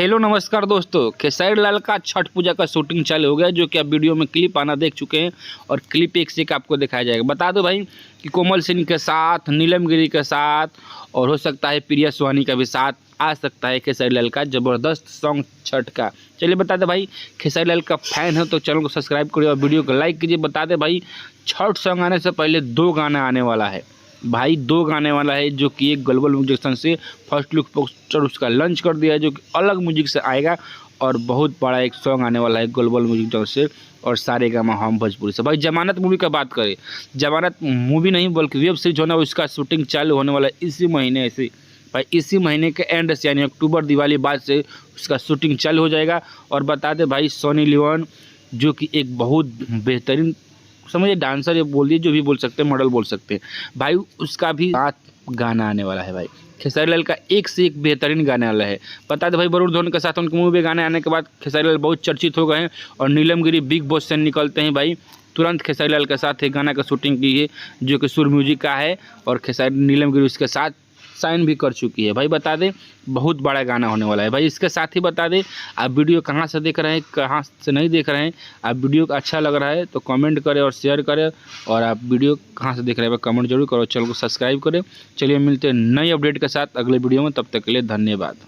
Hello नमस्कार दोस्तों, खेसारी लाल का छठ पूजा का शूटिंग चालू हो गया, जो कि आप वीडियो में क्लिप आना देख चुके हैं और क्लिप एक से एक आपको दिखाया जाएगा। बता दो भाई कि कोमल सिंह के साथ, नीलम गिरी के साथ और हो सकता है प्रिया सुहानी का भी साथ आ सकता है खेसारी लाल का ज़बरदस्त सॉन्ग छठ का। चलिए बता दे भाई, खेसारी लाल का फैन है तो चैनल को सब्सक्राइब करिए और वीडियो को लाइक कीजिए। बता दे भाई, छठ सॉन्ग आने से पहले 2 गाना आने वाला है भाई, 2 गाने वाला है, जो कि एक ग्लोबल म्यूजिक से फर्स्ट लुक पोस्टर उसका लॉन्च कर दिया है, जो कि अलग म्यूजिक से आएगा और बहुत बड़ा एक सॉन्ग आने वाला है ग्लोबल म्यूजिक से और सारेगामा हम भोजपुरी से। भाई जमानत मूवी का बात करें, जमानत मूवी नहीं बल्कि वेब सीरीज होना, उसका शूटिंग चालू होने वाला है इसी महीने से भाई, इसी महीने के एंड से यानी अक्टूबर दिवाली बाद से उसका शूटिंग चालू हो जाएगा। और बता दे भाई, सनी लियोन जो कि एक बहुत बेहतरीन समझिए डांसर, ये बोल दिए जो भी बोल सकते हैं, मॉडल बोल सकते हैं भाई, उसका भी 7 गाना आने वाला है भाई। खेसारी लाल का एक से एक बेहतरीन गाने वाला है। बता दे भाई, वरुण धवन के साथ उनके मूवी में गाने आने के बाद खेसारी लाल बहुत चर्चित हो गए हैं और नीलम गिरी बिग बॉस से निकलते हैं भाई, तुरंत खेसारी लाल के साथ एक गाना का शूटिंग की है जो कि सुर म्यूजिक का है और खेसारी नीलम गिरी उसके साथ साइन भी कर चुकी है भाई। बता दें, बहुत बड़ा गाना होने वाला है भाई। इसके साथ ही बता दें, आप वीडियो कहाँ से देख रहे हैं, कहाँ से नहीं देख रहे हैं, आप वीडियो अच्छा लग रहा है तो कमेंट करें और शेयर करें, और आप वीडियो कहाँ से देख रहे हैं कमेंट जरूर करो, चैनल को सब्सक्राइब करें। चलिए मिलते हैं नई अपडेट के साथ अगले वीडियो में, तब तक के लिए धन्यवाद।